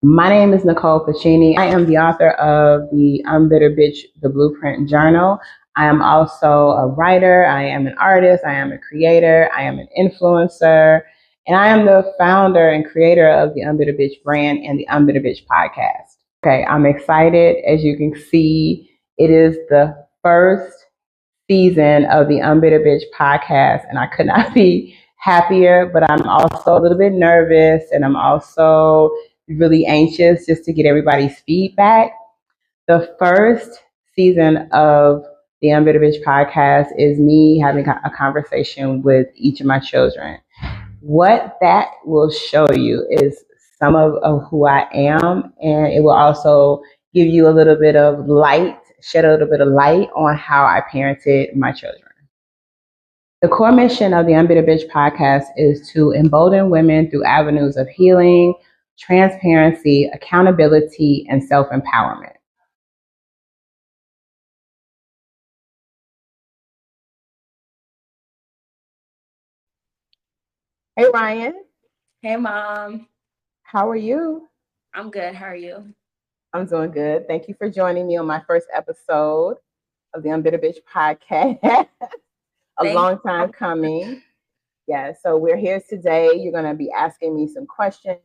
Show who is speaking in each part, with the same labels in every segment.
Speaker 1: My name is Nicole Pacini. I am the author of the unBITTER Bitch, the Blueprint Journal. I am also a writer. I am an artist. I am a creator. I am an influencer. And I am the founder and creator of the unBITTER Bitch brand and the unBITTER Bitch podcast. Okay, I'm excited. As you can see, it is the first season of the unBITTER Bitch podcast, and I could not be happier, but I'm also a little bit nervous, and I'm also really anxious just to get everybody's feedback. The first season of the unBITTER Bitch podcast is me having a conversation with each of my children. What that will show you is some of who I am, and it will also give you a little bit of light, shed a little bit of light on how I parented my children. The core mission of the unBITTER Bitch podcast is to embolden women through avenues of healing, transparency, accountability, and self empowerment. Hey, Ryan.
Speaker 2: Hey, Mom.
Speaker 1: How are you?
Speaker 2: I'm good. How are you?
Speaker 1: I'm doing good. Thank you for joining me on my first episode of the unBITTER Bitch podcast. A
Speaker 2: Thank
Speaker 1: long time coming. Yeah, so we're here today. You're going to be asking me some questions.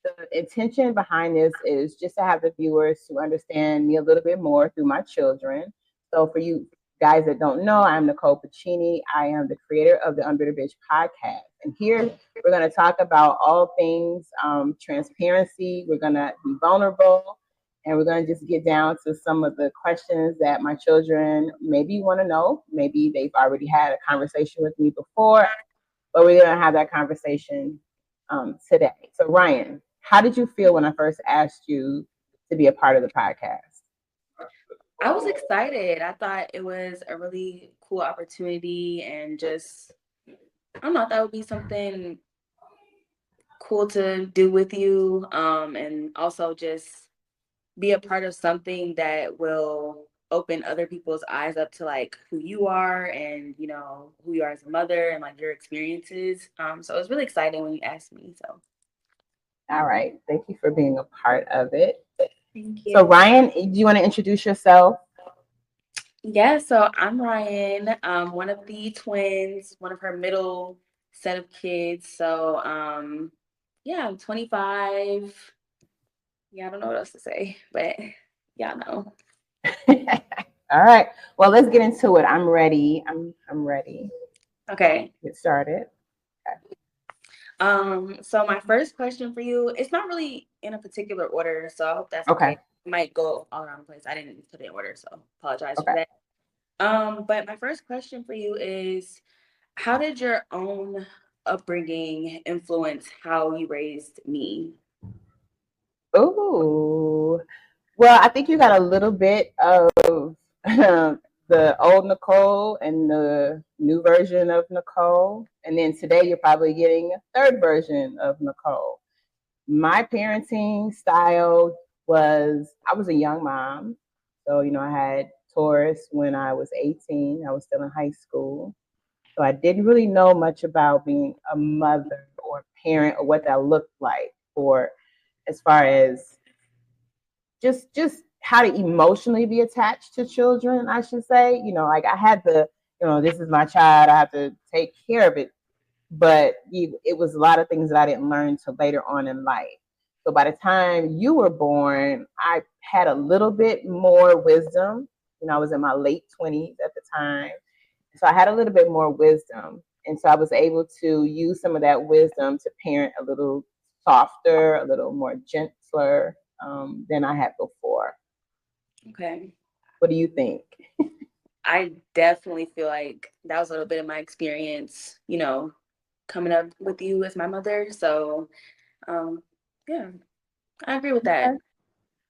Speaker 1: The intention behind this is just to have the viewers to understand me a little bit more through my children. So for you guys that don't know, I'm Nicole Pacini. I am the creator of the unBITTER Bitch podcast. And here we're going to talk about all things transparency. We're going to be vulnerable. And we're going to just get down to some of the questions that my children maybe want to know. Maybe they've already had a conversation with me before, but we're going to have that conversation today. So, Ryan, how did you feel when I first asked you to be a part of the podcast?
Speaker 2: I was excited. I thought it was a really cool opportunity and just, I don't know, that would be something cool to do with you. And also just be a part of something that will open other people's eyes up to like who you are and, who you are as a mother and like your experiences. So it was really exciting when you asked me. So
Speaker 1: All right. Thank you for being a part of it.
Speaker 2: thank
Speaker 1: So,
Speaker 2: you.
Speaker 1: Ryan, do you want to introduce yourself?
Speaker 2: Yeah, so I'm Ryan, one of the twins, one of her middle set of kids. So, yeah, I'm 25. Yeah, I don't know what else to say, but y'all know.
Speaker 1: All right. Well, let's get into it. I'm ready. I'm ready.
Speaker 2: Okay.
Speaker 1: Get started. Okay.
Speaker 2: So my first question for you, it's not really in a particular order, so I hope that's okay.
Speaker 1: Okay.
Speaker 2: It might go all around the place. I didn't put it in order, so apologize for
Speaker 1: Okay.
Speaker 2: that. But my first question for you is, how did your own upbringing influence how you raised me?
Speaker 1: Ooh. Well, I think you got a little bit of the old Nicole and the new version of Nicole. And then today you're probably getting a third version of Nicole. My parenting style was I was a young mom. So, I had Taurus when I was 18. I was still in high school. So I didn't really know much about being a mother or a parent or what that looked like for as far as just how to emotionally be attached to children, I should say. Like I had this is my child, I have to take care of it. But it was a lot of things that I didn't learn till later on in life. So by the time you were born, I had a little bit more wisdom. I was in my late 20s at the time. So I had a little bit more wisdom. And so I was able to use some of that wisdom to parent a little softer, a little more gentler than I had before.
Speaker 2: Okay.
Speaker 1: What do you think?
Speaker 2: I definitely feel like that was a little bit of my experience, coming up with you as my mother. So, um, yeah, I agree with that.
Speaker 1: Okay.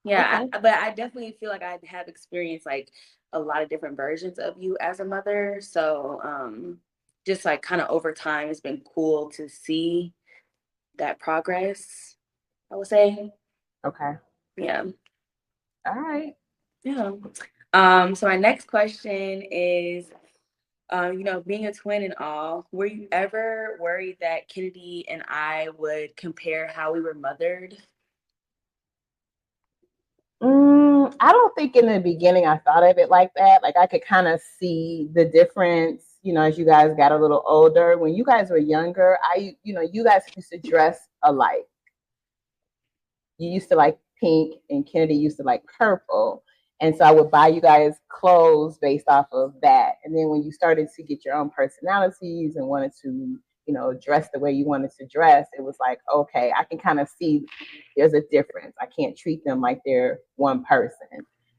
Speaker 2: Yeah,
Speaker 1: Okay.
Speaker 2: but I definitely feel like I have experienced like a lot of different versions of you as a mother. So, just like kind of over time, it's been cool to see that progress, I would say.
Speaker 1: Okay.
Speaker 2: Yeah.
Speaker 1: All right.
Speaker 2: Yeah. So my next question is, being a twin and all, were you ever worried that Kennedy and I would compare how we were mothered?
Speaker 1: I don't think in the beginning I thought of it like that. Like I could kind of see the difference, as you guys got a little older. When you guys were younger, you guys used to dress alike. You used to like pink and Kennedy used to like purple. And so I would buy you guys clothes based off of that. And then when you started to get your own personalities and wanted to, dress the way you wanted to dress, it was like, okay, I can kind of see there's a difference. I can't treat them like they're one person.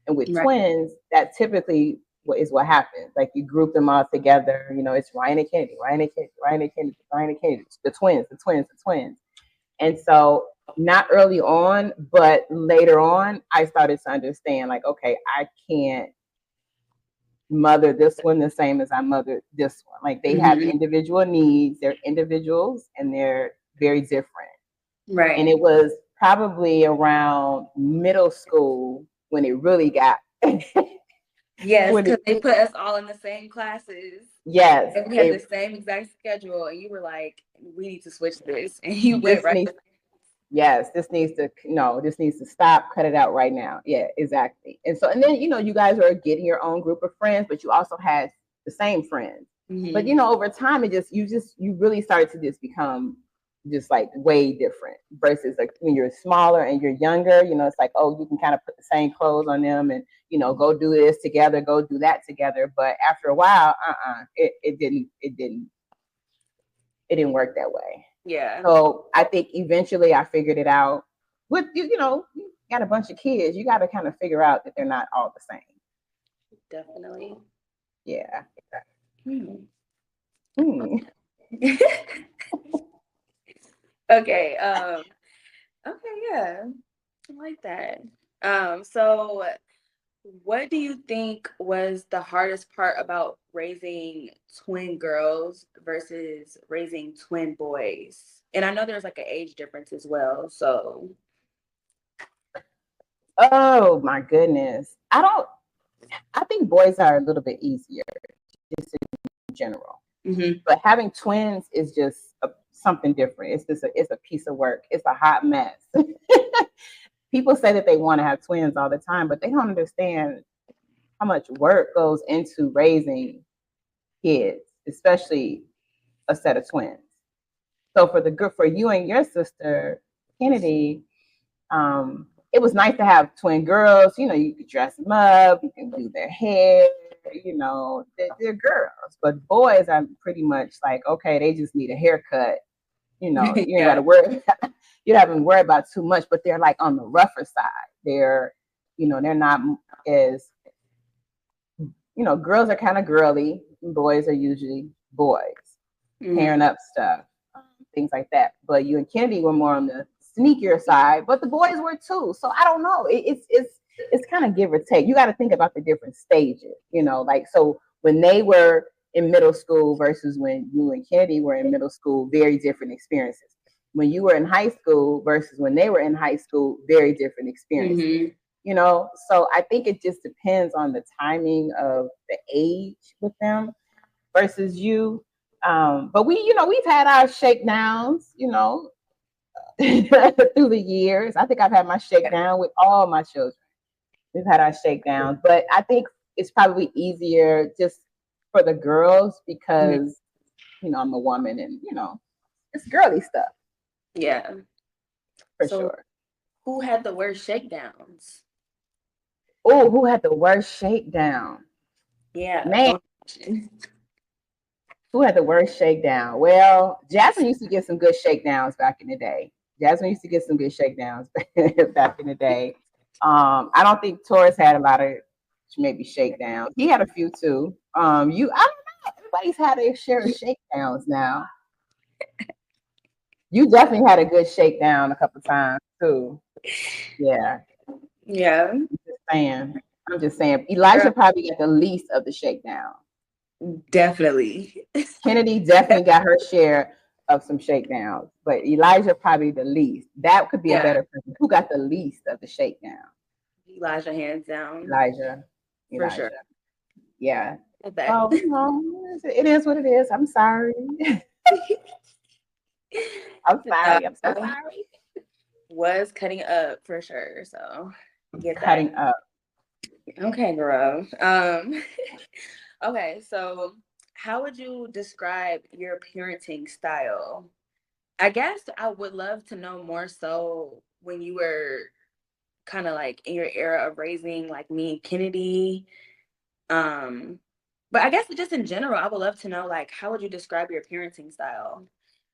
Speaker 1: And with twins, that typically is what happens. Like you group them all together, it's Ryann and Kennedy, Ryann and Kennedy, Ryann and Kennedy, Ryann and Kennedy, the twins, the twins, the twins. And so not early on, but later on, I started to understand like, okay, I can't mother this one the same as I mothered this one. Like they have individual needs, they're individuals, and they're very different.
Speaker 2: Right.
Speaker 1: And it was probably around middle school when it really got.
Speaker 2: Yes, because they put us all in the same classes.
Speaker 1: Yes.
Speaker 2: And we had the same exact schedule, and you were like, we need to switch this. And you went right.
Speaker 1: Yes, this needs to stop, cut it out right now. Yeah, exactly. And so, and then, you guys are getting your own group of friends, but you also had the same friends. But, over time, you really started to just become just like way different versus like when you're smaller and you're younger, it's like, oh, you can kind of put the same clothes on them and, go do this together, go do that together. But after a while, it didn't work that way.
Speaker 2: Yeah.
Speaker 1: So I think eventually I figured it out. With you got a bunch of kids, you got to kind of figure out that they're not all the same.
Speaker 2: Definitely.
Speaker 1: Yeah.
Speaker 2: Okay. Okay. Yeah. I like that. So what do you think was the hardest part about raising twin girls versus raising twin boys? And I know there's like an age difference as well. So.
Speaker 1: Oh my goodness. I think boys are a little bit easier just in general. But having twins is just something different. It's a piece of work. It's a hot mess. People say that they want to have twins all the time, but they don't understand how much work goes into raising kids, especially a set of twins. So for you and your sister Kennedy, it was nice to have twin girls. You could dress them up, you can do their hair. They're girls. But boys, I'm pretty much like, okay, they just need a haircut. You ain't got to worry. You don't have to worry about too much, but they're like on the rougher side. They're not as, girls are kind of girly. Boys are usually boys, tearing up stuff, things like that. But you and Kennedy were more on the sneakier side, but the boys were too. So I don't know. It's kind of give or take. You got to think about the different stages, like, so when they were in middle school versus when you and Kennedy were in middle school, very different experiences. When you were in high school versus when they were in high school, very different experiences. So I think it just depends on the timing of the age with them versus you. But we've had our shakedowns, through the years. I think I've had my shakedown with all my children. We've had our shakedowns, but I think it's probably easier just for the girls because, I'm a woman and, it's girly stuff.
Speaker 2: Yeah.
Speaker 1: For sure.
Speaker 2: Who had the worst shakedowns?
Speaker 1: Oh, who had the worst shakedown?
Speaker 2: Yeah.
Speaker 1: Man. Who had the worst shakedown? Well, Jasmine used to get some good shakedowns back in the day. Back in the day. I don't think Taurus had a lot of maybe shakedowns. He had a few too. I don't know. Everybody's had their share of shakedowns now. You definitely had a good shakedown a couple times too. Yeah.
Speaker 2: Yeah.
Speaker 1: I'm just saying. Elijah probably got the least of the shakedown.
Speaker 2: Definitely.
Speaker 1: Kennedy definitely got her share of some shakedowns, but Elijah probably the least. That could be a better person. Who got the least of the shakedown?
Speaker 2: Elijah, hands down.
Speaker 1: Elijah.
Speaker 2: For sure.
Speaker 1: Yeah. Oh, it is what it is. I'm sorry. I'm so sorry.
Speaker 2: Was cutting up for sure. So
Speaker 1: cutting up.
Speaker 2: Okay, girl. Okay, so how would you describe your parenting style? I guess I would love to know more so when you were kind of like in your era of raising like me and Kennedy. Um, but I guess just in general, I would love to know like how would you describe your parenting style?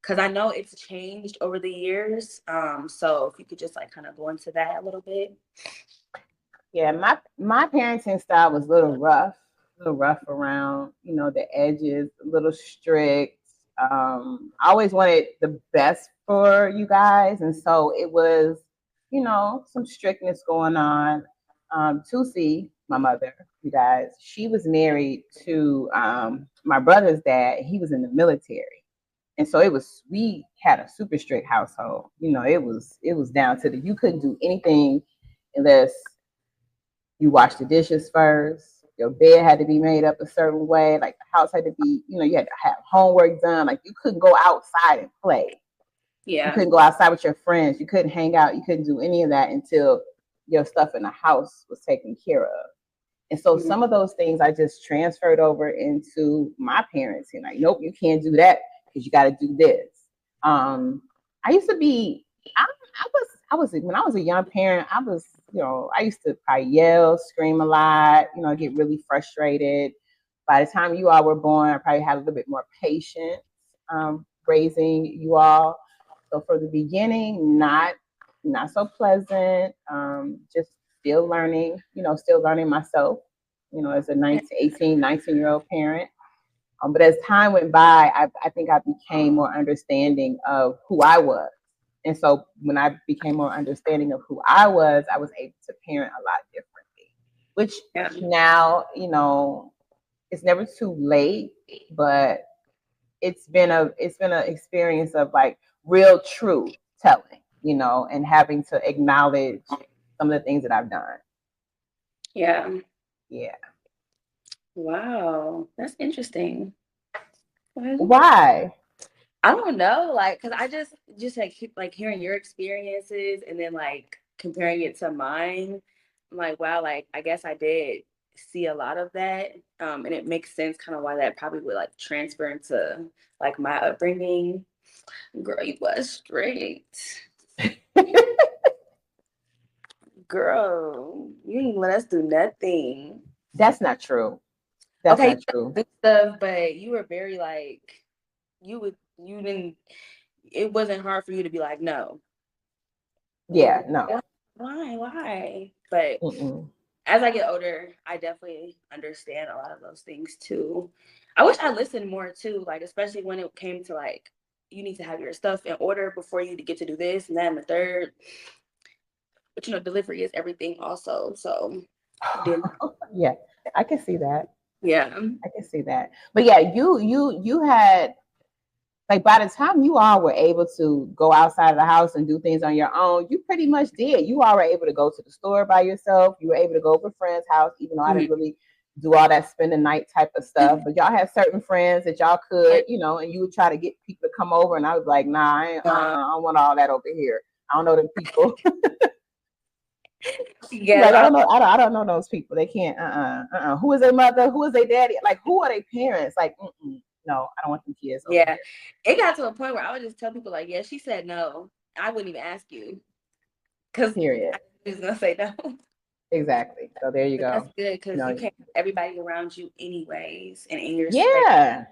Speaker 2: Because I know it's changed over the years. So if you could just like kind of go into that a little bit.
Speaker 1: Yeah, my parenting style was a little rough around, you know, the edges, a little strict. I always wanted the best for you guys, and so it was, you know, some strictness going on. Tusi, my mother, you guys, she was married to my brother's dad. He was in the military, and so it was. We had a super strict household. You know, it was down to the you couldn't do anything unless you wash the dishes first. Your bed had to be made up a certain way. Like the house had to be, you know, you had to have homework done. Like you couldn't go outside and play. You
Speaker 2: Yeah.
Speaker 1: couldn't go outside with your friends. You couldn't hang out. You couldn't do any of that until your stuff in the house was taken care of. And so
Speaker 2: Mhm.
Speaker 1: some of those things I just transferred over into my parenting. Like, nope, you can't do that because you got to do this. I used to be, I was when I was a young parent, I was, you know, I used to probably yell, scream a lot, you know, get really frustrated. By the time you all were born, I probably had a little bit more patience raising you all. So for the beginning, not so pleasant. Just still learning, you know, still learning myself, you know, as a 19, 18, 19-year-old parent. But as time went by, I think I became more understanding of who I was. And so when I became more understanding of who I was able to parent a lot differently, which
Speaker 2: Yeah.
Speaker 1: now, you know, it's never too late, but it's been an experience of like real truth telling, you know, and having to acknowledge some of the things that I've done.
Speaker 2: Yeah.
Speaker 1: Yeah.
Speaker 2: Wow. That's interesting. Well,
Speaker 1: Why?
Speaker 2: I don't know, like, cause I just like like hearing your experiences and then like comparing it to mine. I'm like, wow, like I guess I did see a lot of that, and it makes sense kind of why that probably would like transfer into like my upbringing. Girl, you was strict. Girl, you didn't let us do nothing.
Speaker 1: That's not true. That's
Speaker 2: Okay, you
Speaker 1: not
Speaker 2: did
Speaker 1: true.
Speaker 2: good stuff, but you were very like you didn't. It wasn't hard for you to be like no. And
Speaker 1: Yeah, no.
Speaker 2: why? But
Speaker 1: Mm-mm.
Speaker 2: as I get older, I definitely understand a lot of those things too. I wish I listened more too, like especially when it came to like you need to have your stuff in order before you get to do this and that and the third. But you know, delivery is everything also. So then
Speaker 1: Yeah, I can see that.
Speaker 2: yeah.
Speaker 1: I can see that. But yeah, you had like by the time you all were able to go outside of the house and do things on your own, you pretty much did. You all were able to go to the store by yourself. You were able to go over a friend's house, even though I didn't
Speaker 2: Mhm.
Speaker 1: really do all that spend the night type of stuff. But y'all had certain friends that y'all could, you know, and you would try to get people to come over. And I was like, nah, I don't want all that over here. I don't know them people.
Speaker 2: Yes,
Speaker 1: Like I don't know those people. They can't. Who is their mother? Who is their daddy? Like who are their parents? Like no, I don't want them kids over
Speaker 2: yeah.
Speaker 1: here.
Speaker 2: It got to a point where I would just tell people like, yeah, she said no. I wouldn't even ask you because
Speaker 1: Period.
Speaker 2: I was gonna say no.
Speaker 1: Exactly. So there you
Speaker 2: But that's
Speaker 1: go.
Speaker 2: good
Speaker 1: You
Speaker 2: because you
Speaker 1: know.
Speaker 2: can't have everybody around you anyways and in your space.
Speaker 1: Yeah.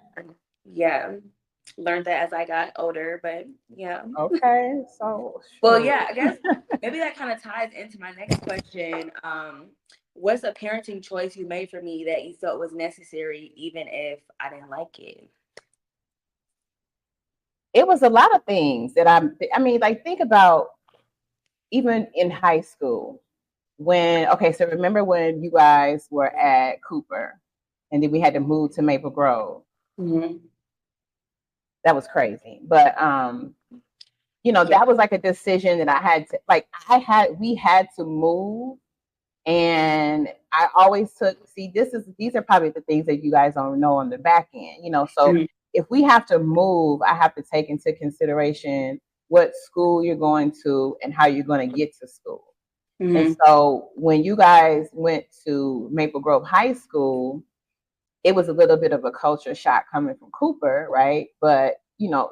Speaker 2: Yeah. Learned that as I got older, but yeah.
Speaker 1: Okay. So
Speaker 2: Well,
Speaker 1: shoot.
Speaker 2: yeah, I guess maybe that kind of ties into my next question. What's a parenting choice you made for me that you felt was necessary even if I didn't like it?
Speaker 1: It was a lot of things that I mean, like think about even in high school when okay, so remember when you guys were at Cooper and then we had to move to Maple Grove.
Speaker 2: Mm-hmm.
Speaker 1: That was crazy. But you know,
Speaker 2: Yeah.
Speaker 1: that was like a decision that I had to like we had to move and I always took see these are probably the things that you guys don't know on the back end, you know. So
Speaker 2: Mhm.
Speaker 1: if we have to move, I have to take into consideration what school you're going to and how you're going to get to school. And so when you guys went to Maple Grove High School, it was a little bit of a culture shock coming from Cooper, right? But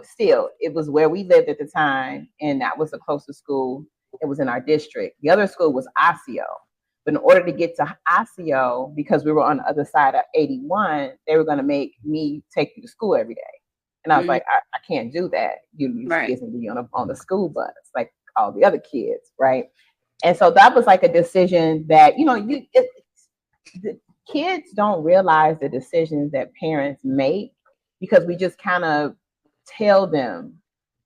Speaker 1: still, it was where we lived at the time, and that was the closest school. It was in our district. The other school was Osseo. But in order to get to Osseo, because we were on the other side of 81, they were going to make me take you to school every day. And I was like, I can't do that. You kids need to be on the school bus, like all the other kids, right? And so that was like a decision that, the kids don't realize the decisions that parents make because we just kind of tell them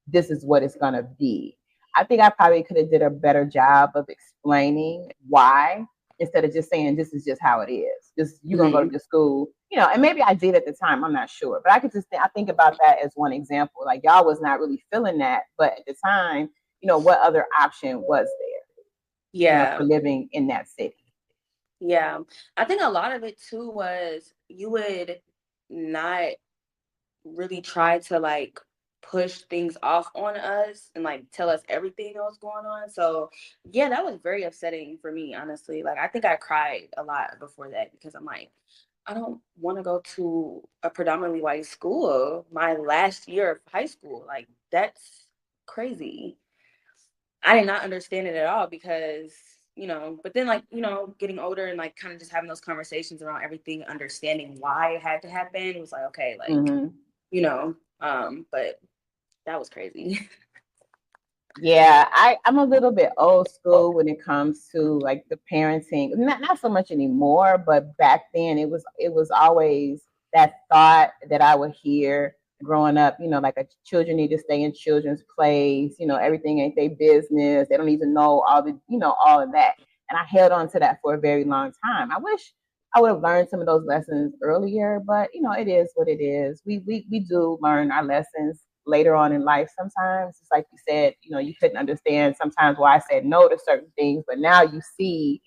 Speaker 1: this is what it's going to be. I think I probably could have did a better job of explaining why instead of just saying this is just how it is. Just you're going to go to the school, and maybe I did at the time, I'm not sure. But I think about that as one example. Like y'all was not really feeling that, but at the time, what other option was there, for living in that city?
Speaker 2: Yeah. I think a lot of it too was you would not really try to like push things off on us and like tell us everything that was going on. So yeah, that was very upsetting for me, honestly. Like I think I cried a lot before that because I'm like, I don't want to go to a predominantly white school my last year of high school. Like that's crazy. I did not understand it at all because, but then like, getting older and like kind of just having those conversations around everything, understanding why it had to happen. It was like, okay, like, but that was crazy.
Speaker 1: Yeah, I'm a little bit old school when it comes to like the parenting. Not so much anymore, but back then it was always that thought that I would hear growing up, like children need to stay in children's place, everything ain't their business. They don't even know all of that. And I held on to that for a very long time. I wish I would have learned some of those lessons earlier, but it is what it is. We do learn our lessons later on in life sometimes. It's like you said, you couldn't understand sometimes why I said no to certain things, but now you see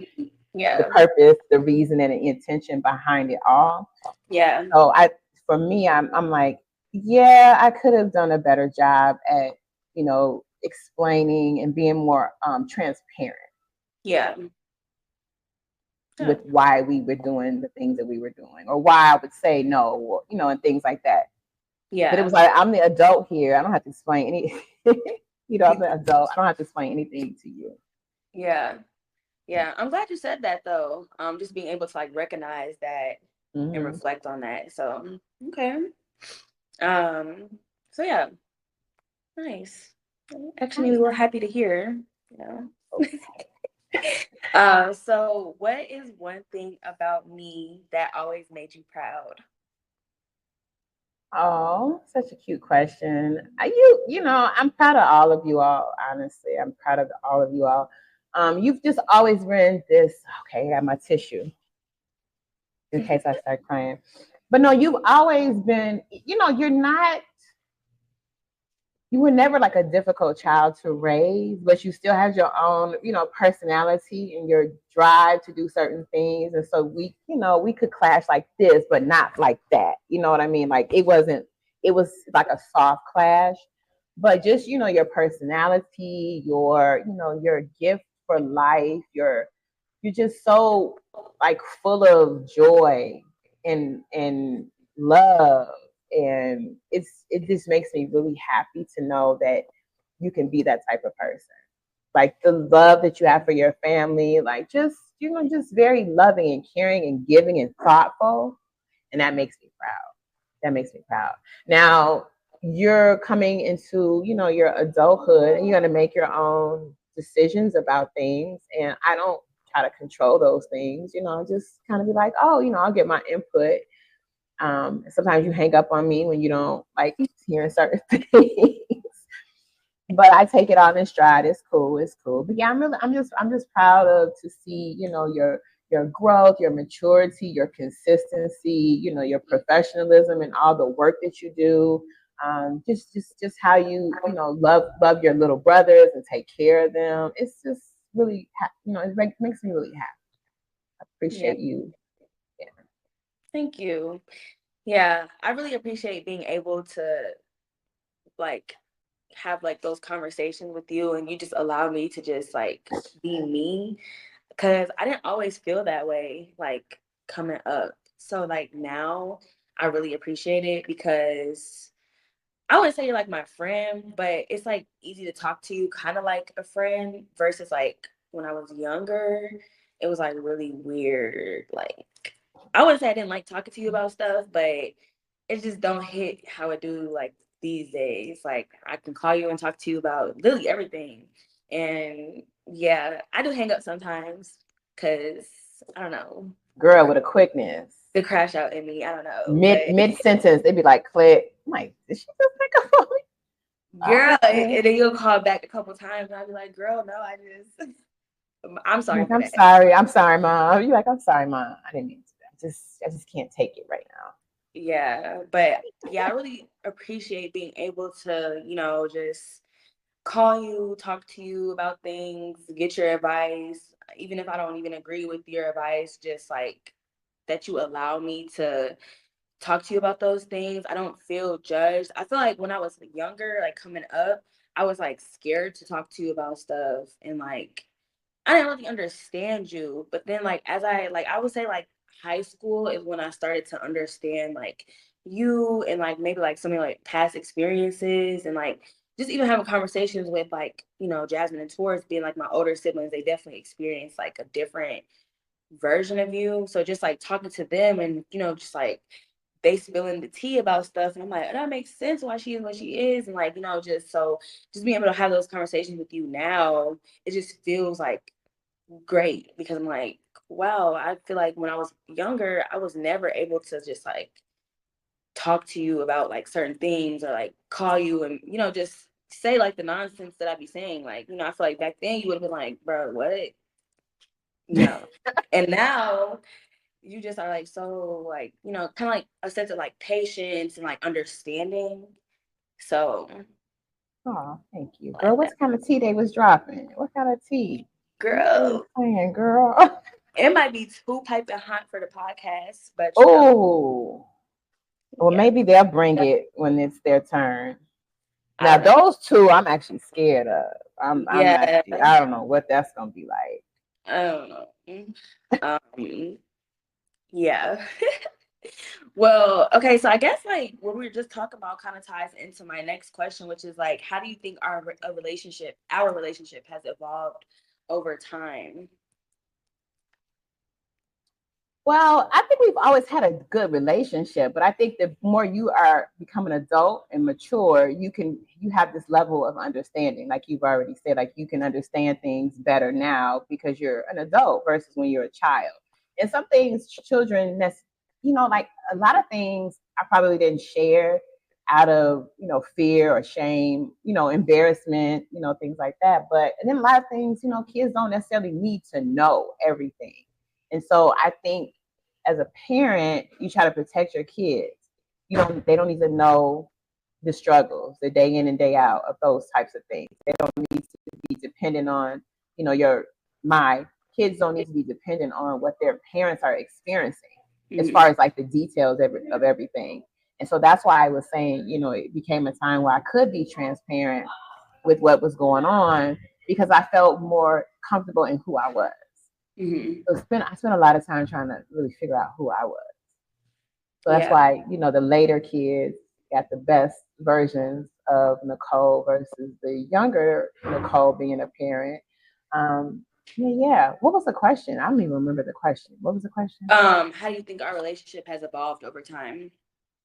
Speaker 1: the purpose, the reason, and the intention behind it all.
Speaker 2: Yeah.
Speaker 1: So for me, I'm like, yeah, I could have done a better job at, explaining and being more transparent.
Speaker 2: Yeah.
Speaker 1: With why we were doing the things that we were doing, or why I would say no, or, and things like that.
Speaker 2: Yeah.
Speaker 1: But it was like, I'm the adult here. I don't have to explain any, I'm the adult. I don't have to explain anything to you.
Speaker 2: Yeah. Yeah. I'm glad you said that though. Just being able to like recognize that and reflect on that. So, okay. So yeah. Nice. Actually, we were happy to hear. So what is one thing about me that always made you proud?
Speaker 1: Oh, such a cute question. I'm proud of all of you all. Honestly, I'm proud of all of you all. You've just always been this. Okay, I got my tissue in case I start crying. But no, you've always been. You were never like a difficult child to raise, but you still had your own, personality and your drive to do certain things. And so we could clash like this, but not like that. You know what I mean? Like it was like a soft clash, but just, your personality, your gift for life, you're just so like full of joy and love, and it just makes me really happy to know that you can be that type of person. Like the love that you have for your family, like just just very loving and caring and giving and thoughtful, and that makes me proud. That makes me proud. Now you're coming into your adulthood, and you're going to make your own decisions about things, and I don't try to control those things. Just kind of be like, oh, I'll get my input. Sometimes you hang up on me when you don't like hearing certain things, but I take it all in stride. It's cool. It's cool. But yeah, I'm just proud of to see your growth, your maturity, your consistency, your professionalism, and all the work that you do. Just how you love your little brothers and take care of them. It's just really it makes me really happy. I appreciate you. Yeah.
Speaker 2: Thank you. Yeah, I really appreciate being able to like have like those conversations with you, and you just allow me to just like be me, because I didn't always feel that way like coming up. So like now I really appreciate it, because I wouldn't say you're like my friend, but it's like easy to talk to you, kind of like a friend, versus like when I was younger, it was like really weird. Like, I wouldn't say I didn't like talking to you about stuff, but it just don't hit how it do like these days. Like, I can call you and talk to you about literally everything. And yeah, I do hang up sometimes because I don't know,
Speaker 1: Girl with a quickness.
Speaker 2: the crash out in me. I don't know,
Speaker 1: Mid sentence, they'd be like, click. I'm like, did she just pick up on me?
Speaker 2: girl,
Speaker 1: Okay.
Speaker 2: and then you'll call back a couple times, and I'll be like, "Girl, no, I just, I'm sorry
Speaker 1: Like,
Speaker 2: for that."
Speaker 1: I'm sorry, mom. You're like, I'm sorry, mom. I didn't mean to. I just can't take it right now.
Speaker 2: Yeah, but yeah, I really appreciate being able to, just call you, talk to you about things, get your advice, even if I don't even agree with your advice, just like that you allow me to talk to you about those things. I don't feel judged. I feel like when I was younger, like coming up, I was like scared to talk to you about stuff, and like I didn't really understand you. But then like as I would say like high school is when I started to understand like you, and like maybe like some of like past experiences, and like just even having conversations with like, Jasmine and Taurus being like my older siblings, they definitely experienced like a different version of you. So just like talking to them, and just like they spilling the tea about stuff, and I'm like, that makes sense why she is what she is, and like, just being able to have those conversations with you now, it just feels like great, because I'm like, wow, I feel like when I was younger, I was never able to just like talk to you about like certain things, or like call you and just say like the nonsense that I'd be saying. Like, I feel like back then you would have been like, bro, what? And now you just are like, so like, kind of like a sense of like patience and like understanding. So
Speaker 1: Oh, thank you, girl.
Speaker 2: like
Speaker 1: What
Speaker 2: that,
Speaker 1: kind of tea they was dropping? What kind of tea? What they was
Speaker 2: girl,
Speaker 1: saying, girl?
Speaker 2: it might be too piping hot for the podcast, but
Speaker 1: Oh, well,
Speaker 2: yeah,
Speaker 1: maybe they'll bring it when it's their turn.
Speaker 2: I
Speaker 1: Now,
Speaker 2: don't know.
Speaker 1: those two, I'm actually scared of. I'm
Speaker 2: Yeah,
Speaker 1: actually, I don't know what that's gonna be like.
Speaker 2: I don't know. Um, yeah. Well, okay, so I guess like what we were just talking about kind of ties into my next question, which is like, how do you think our relationship has evolved over time?
Speaker 1: Well, I think we've always had a good relationship, but I think the more you are become an adult and mature, you have this level of understanding. Like you've already said, like you can understand things better now because you're an adult versus when you're a child. And some things children that's like a lot of things I probably didn't share out of, fear or shame, embarrassment, things like that. But and then a lot of things, kids don't necessarily need to know everything. And so I think as a parent, you try to protect your kids. They don't need to know the struggles, the day in and day out of those types of things. They don't need to be dependent on, your my kids don't need to be dependent on what their parents are experiencing as
Speaker 2: Mm-hmm.
Speaker 1: far as like the details of everything. And so that's why I was saying, it became a time where I could be transparent with what was going on because I felt more comfortable in who I was.
Speaker 2: Mm-hmm.
Speaker 1: So I spent a lot of time trying to really figure out who I was. So that's
Speaker 2: Yeah.
Speaker 1: why, the later kids got the best versions of Nicole versus the younger Nicole being a parent. Yeah. What was the question? I don't even remember the question. What was the question?
Speaker 2: How do you think our relationship has evolved over time?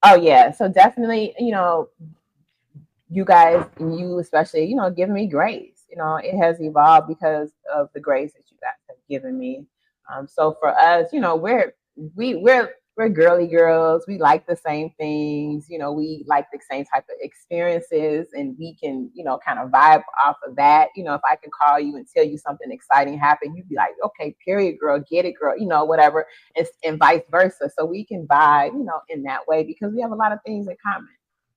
Speaker 1: Oh yeah. So definitely, you guys and you especially, giving me grace. It has evolved because of the grace that you guys have given me. So for us, we're girly girls. We like the same things. We like the same type of experiences, and we can, kind of vibe off of that. If I can call you and tell you something exciting happened, you'd be like, okay, period, girl, get it, girl, whatever, and vice versa. So we can vibe, in that way because we have a lot of things in common.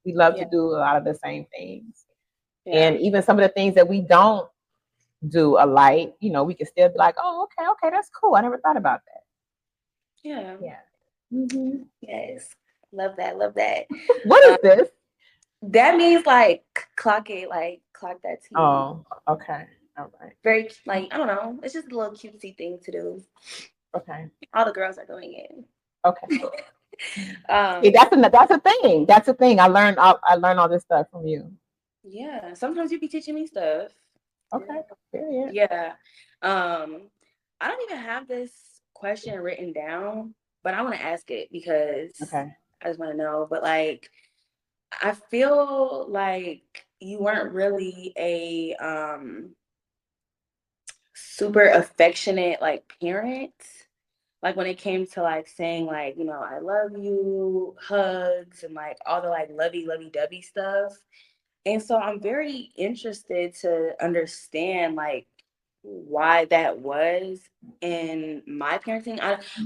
Speaker 1: We love to
Speaker 2: Yeah.
Speaker 1: do a lot of the same things.
Speaker 2: Yeah.
Speaker 1: And even some of the things that we don't do alike, we can still be like, oh, okay, that's cool. I never thought about that.
Speaker 2: Yeah.
Speaker 1: Yeah. Mm-hmm.
Speaker 2: Yes. Love that. Love that.
Speaker 1: What
Speaker 2: Um,
Speaker 1: is this?
Speaker 2: That means like clock it, like clock that T.
Speaker 1: Oh, okay. All right.
Speaker 2: Very like I don't know. It's just a little cutesy thing to do.
Speaker 1: Okay.
Speaker 2: All the girls are doing it.
Speaker 1: Okay. See,
Speaker 2: um,
Speaker 1: that's a thing. That's a thing. I learned all this stuff from you.
Speaker 2: yeah. Sometimes you be teaching me stuff.
Speaker 1: Okay. Period.
Speaker 2: Yeah. I don't even have this question written down, but I want to ask it because
Speaker 1: Okay.
Speaker 2: I just want to know. But like, I feel like you weren't really a super affectionate like parent. Like when it came to like saying like, you know, I love you, hugs, and like all the like lovey dovey stuff. And so I'm very interested to understand like why that was in my parenting.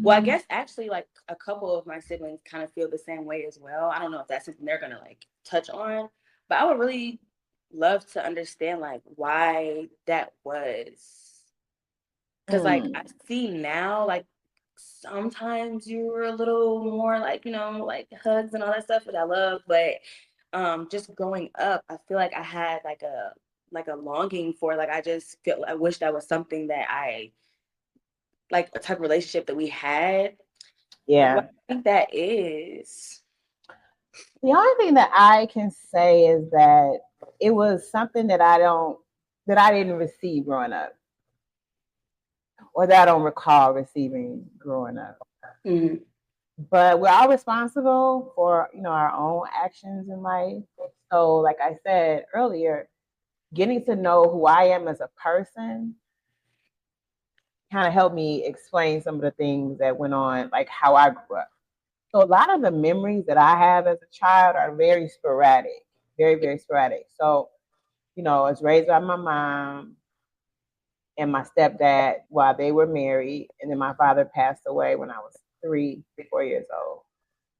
Speaker 2: Well, I guess actually like a couple of my siblings kind of feel the same way as well. I don't know if that's something they're gonna like touch on, but I would really love to understand like why that was. Cause like I
Speaker 1: Mm.
Speaker 2: see now, like sometimes you were a little more like, you know, like hugs and all that stuff, which I love. But just growing up, I feel like I had like a longing for like I just feel I wish that was something that I like a type of relationship that we had. Like what
Speaker 1: Yeah.
Speaker 2: do you think that is?
Speaker 1: The only thing that I can say is that it was something that I didn't receive growing up, or that I don't recall receiving growing up.
Speaker 2: Mm,
Speaker 1: But we're all responsible for, our own actions in life. So, like I said earlier, getting to know who I am as a person kind of helped me explain some of the things that went on, like how I grew up. So a lot of the memories that I have as a child are very sporadic, very, very sporadic. So, I was raised by my mom and my stepdad while they were married. And then my father passed away when I was 3, 4 years old.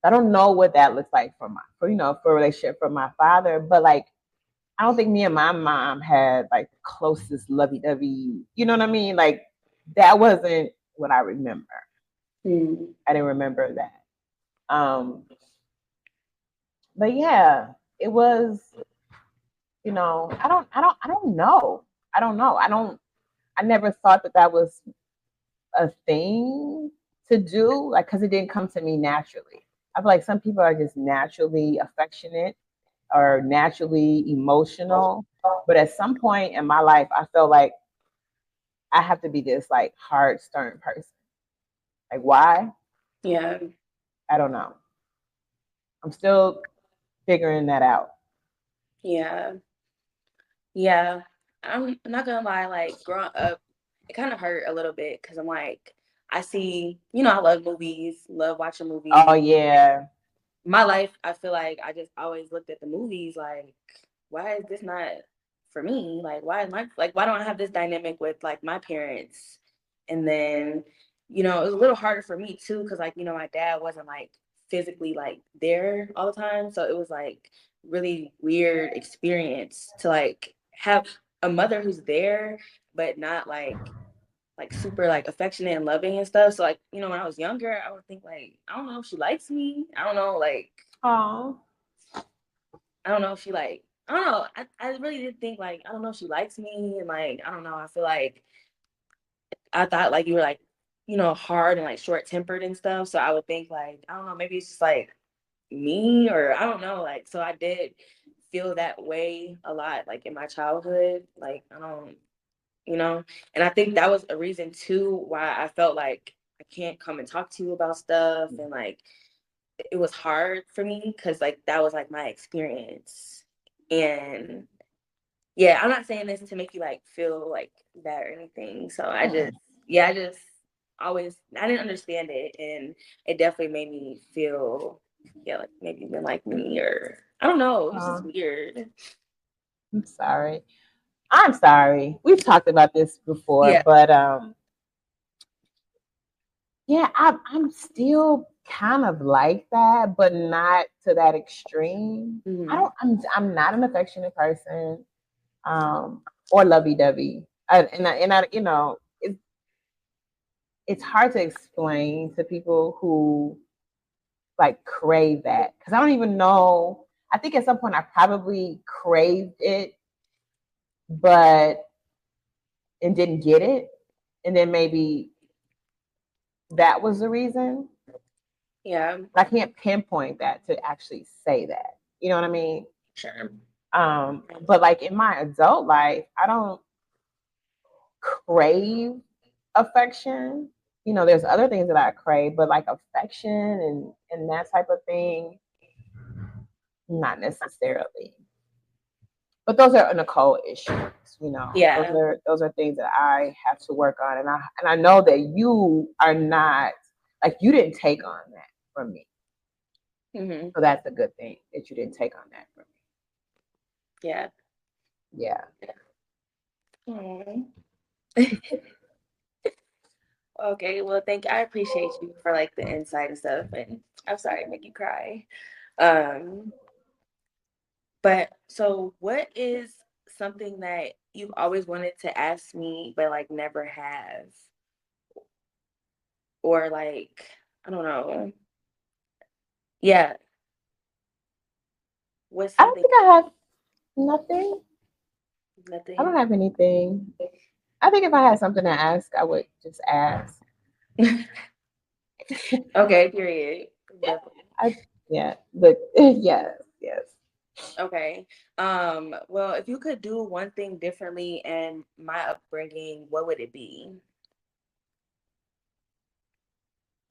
Speaker 1: I don't know what that looks like for a relationship from my father, but like I don't think me and my mom had like the closest lovey dovey, you know what I mean? Like that wasn't what I remember.
Speaker 2: mm,
Speaker 1: I didn't remember that. But yeah, it was, I don't know. I don't know. I never thought that that was a thing to do, like, because it didn't come to me naturally. I feel like some people are just naturally affectionate or naturally emotional. But at some point in my life, I felt like I have to be this like hard, stern person. Like, why?
Speaker 2: yeah,
Speaker 1: I don't know. I'm still figuring that out.
Speaker 2: yeah, yeah. I'm not gonna lie, like growing up, it kind of hurt a little bit because I'm like, I see, you know, I love movies, love watching
Speaker 1: Oh
Speaker 2: movies.
Speaker 1: yeah.
Speaker 2: My life, I feel like I just always looked at the movies like, why is this not for me? Like, why am I like, why don't I have this dynamic with like my parents? And then, you know, it was a little harder for me too, because like, you know, my dad wasn't like physically like there all the time. So it was like really weird experience to like have a mother who's there, but not like super like affectionate and loving and stuff. So like, you know, when I was younger, I would think like, I don't know if she likes me. I don't know, like
Speaker 1: Oh.
Speaker 2: I don't know if she like I don't know. I really did think like I don't know if she likes me and like I don't know. I feel like I thought like you were like, you know, hard and like short tempered and stuff. So I would think like, I don't know, maybe it's just like me or I don't know. Like so I did feel that way a lot, like in my childhood. Like I don't you know? And I think that was a reason too why I felt like I can't come and talk to you about stuff and like it was hard for me because like that was like my experience. And yeah, I'm not saying this to make you like feel like that or anything. So I just
Speaker 1: Mm.
Speaker 2: yeah, I just always I didn't understand it and it definitely made me feel yeah, like maybe you didn't like me or I don't know. It was just
Speaker 1: Oh,
Speaker 2: weird.
Speaker 1: I'm sorry. I'm sorry. We've talked about this before,
Speaker 2: Yeah.
Speaker 1: but yeah, I'm still kind of like that, but not to that extreme.
Speaker 2: Mm-hmm.
Speaker 1: I'm not an affectionate person, or lovey dovey. It's hard to explain to people who like crave that because I don't even know. I think at some point I probably craved it, but and didn't get it, and then maybe that was the reason.
Speaker 2: Yeah.
Speaker 1: But I can't pinpoint that to actually say that. You know what I mean?
Speaker 2: Sure.
Speaker 1: But like in my adult life, I don't crave affection. You know, there's other things that I crave, but like affection and that type of thing, not necessarily. But those are Nicole issues, you know.
Speaker 2: Yeah.
Speaker 1: Those are things that I have to work on, and I know that you are not like you didn't take on that from me.
Speaker 2: Mm-hmm.
Speaker 1: So that's a good thing that you didn't take on that from me.
Speaker 2: Yeah.
Speaker 1: Yeah.
Speaker 2: Mm. Okay, well, I appreciate you for like the insight and stuff, and I'm sorry to make you cry. Um, but so what is something that you've always wanted to ask me but like never have? Or like, I don't know. Yeah, what's
Speaker 1: I don't
Speaker 2: something
Speaker 1: think I have nothing. I don't
Speaker 2: nothing?
Speaker 1: have anything. I think if I had something to ask, I would just ask.
Speaker 2: Okay, period. Definitely.
Speaker 1: I yeah, but yes, yes.
Speaker 2: Okay. Well, if you could do one thing differently in my upbringing, what would it be?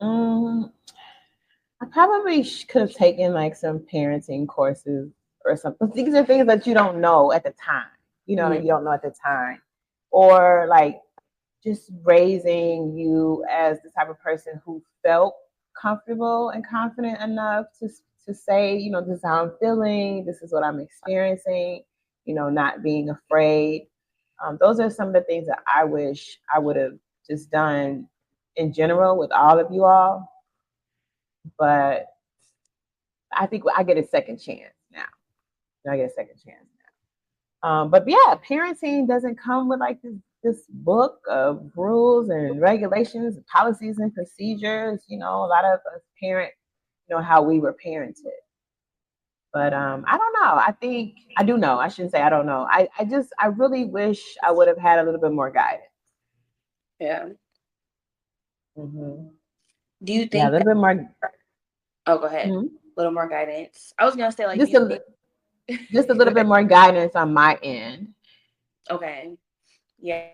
Speaker 1: Mm, I probably could have taken like some parenting courses or something. These are things that you don't know at the time. You know,
Speaker 2: Mhm.
Speaker 1: you don't know at the time, or like just raising you as the type of person who felt comfortable and confident enough to say, you know, this is how I'm feeling, this is what I'm experiencing, you know, not being afraid. Those are some of the things that I wish I would have just done in general with all of you all. But I think I get a second chance now. I get a second chance now. But yeah, parenting doesn't come with like this book of rules and regulations, policies and procedures. You know, a lot of us parent, you know, how we were parented. But I don't know. I think I do know. I shouldn't say I don't know. I really wish I would have had a little bit more guidance.
Speaker 2: Yeah.
Speaker 1: Mm-hmm.
Speaker 2: Do you
Speaker 1: Yeah, a
Speaker 2: think
Speaker 1: little
Speaker 2: that?
Speaker 1: bit more.
Speaker 2: Oh, go ahead.
Speaker 1: Hmm.
Speaker 2: A little more guidance. I was gonna say, like, do
Speaker 1: Just
Speaker 2: you think?
Speaker 1: just a
Speaker 2: Go
Speaker 1: little bit
Speaker 2: ahead.
Speaker 1: more guidance on my end.
Speaker 2: Okay. Yeah.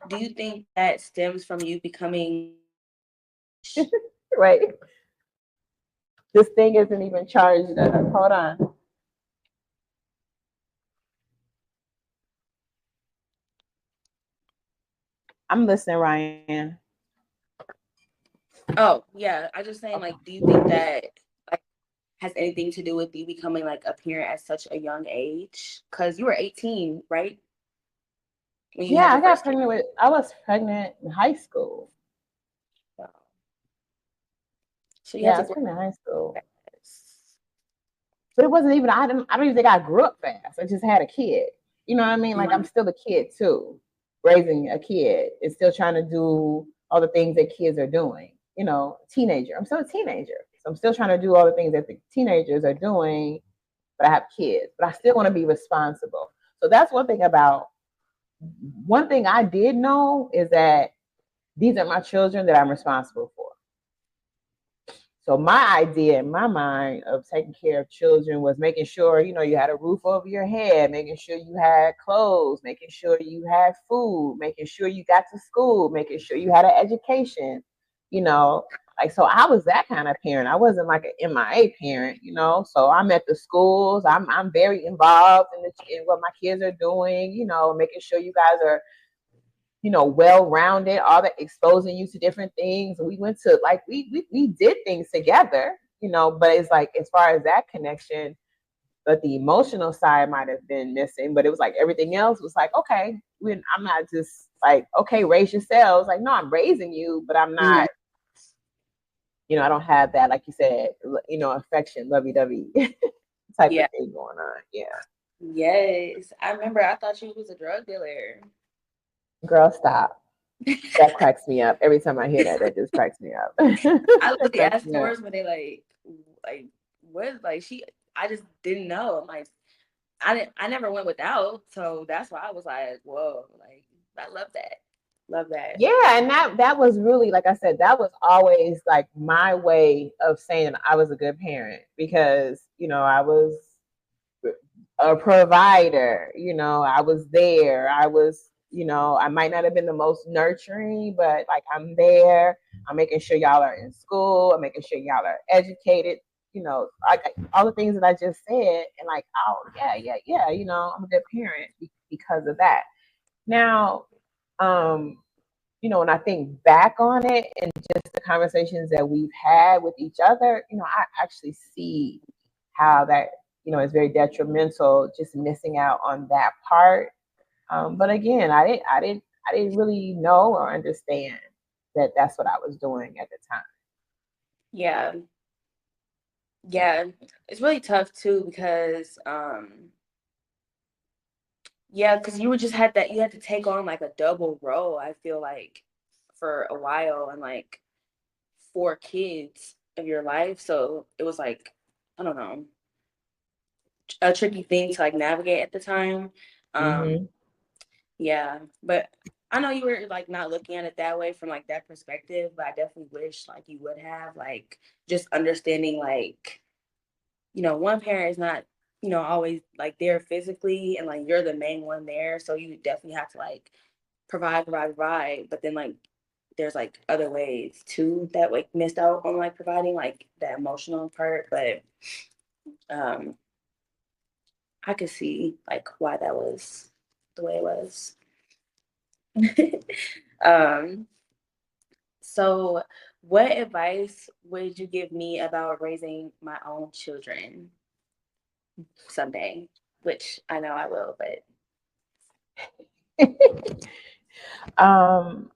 Speaker 2: Do you think that stems from you becoming?
Speaker 1: Right. This thing isn't even charged up. Hold on. I'm listening, Ryan.
Speaker 2: Oh, yeah. I just saying,
Speaker 1: Okay.
Speaker 2: like, do you think that like has anything to do with you becoming like a parent at such a young age? Because you were 18, right? When you
Speaker 1: Yeah,
Speaker 2: had
Speaker 1: I
Speaker 2: your
Speaker 1: got
Speaker 2: first kid.
Speaker 1: pregnant with. I was pregnant in high school.
Speaker 2: Wow. So you had
Speaker 1: Yeah, I
Speaker 2: to
Speaker 1: was
Speaker 2: grow
Speaker 1: pregnant in high school.
Speaker 2: up fast.
Speaker 1: But it wasn't even. I don't even think I grew up fast. I just had a kid. You know what I mean? Like I'm
Speaker 2: Mhm.
Speaker 1: still a kid too, raising a kid and still trying to do all the things that kids are doing. You know, teenager. I'm still a teenager, so I'm still trying to do all the things that the teenagers are doing. But I have kids. But I still want to be responsible. So that's one thing about. One thing I did know is that these are my children that I'm responsible for. So my idea in my mind of taking care of children was making sure, you know, you had a roof over your head, making sure you had clothes, making sure you had food, making sure you got to school, making sure you had an education, you know. Like so I was that kind of parent. I wasn't like an MIA parent, you know. So I'm at the schools. I'm very involved in what my kids are doing, you know, making sure you guys are, you know, well-rounded, all that, exposing you to different things. We went to like we did things together, you know, but it's like as far as that connection, but the emotional side might have been missing. But it was like everything else was like, okay, I'm not just like, okay, raise yourselves. Like, no, I'm raising you, but I'm
Speaker 2: Mhm.
Speaker 1: not, you know, I don't have that, like you said, you know, affection, lovey-dovey type of
Speaker 2: Yeah.
Speaker 1: thing going on. Yeah.
Speaker 2: Yes. I remember I thought you was a drug dealer.
Speaker 1: Girl, stop. That cracks me up. Every time I hear that, that just cracks me up.
Speaker 2: I
Speaker 1: That
Speaker 2: literally
Speaker 1: cracks
Speaker 2: asked
Speaker 1: me up.
Speaker 2: stores when they like what like she I just didn't know. I'm like, I never went without, so that's why I was like, whoa, like I love that. Love that.
Speaker 1: Yeah, and that was really, like I said, that was always like my way of saying I was a good parent, because I was a provider. I was there. I was, I might not have been the most nurturing, but like I'm there. I'm making sure y'all are in school. I'm making sure y'all are educated. Like all the things that I just said, and like, oh yeah, yeah, yeah. I'm a good parent because of that. Now, when I think back on it and just the conversations that we've had with each other, I actually see how that, is very detrimental, just missing out on that part. But again, I didn't really know or understand that that's what I was doing at the time.
Speaker 2: Yeah. Yeah. It's really tough too because yeah, because you would just had that you had to take on like a double role, I feel like, for a while, and like 4 kids of your life. So it was like, I don't know, a tricky thing to like navigate at the time. Um,
Speaker 1: Mm-hmm.
Speaker 2: yeah, but I know you were like not looking at it that way from like that perspective, but I definitely wish like you would have like just understanding like, one parent is not, always like there physically and like you're the main one there. So you definitely have to like provide, but then like there's like other ways too that like missed out on like providing like that emotional part. But um I could see like why that was the way it was. um so what advice would you give me about raising my own children someday? Which I know I will, but
Speaker 1: um,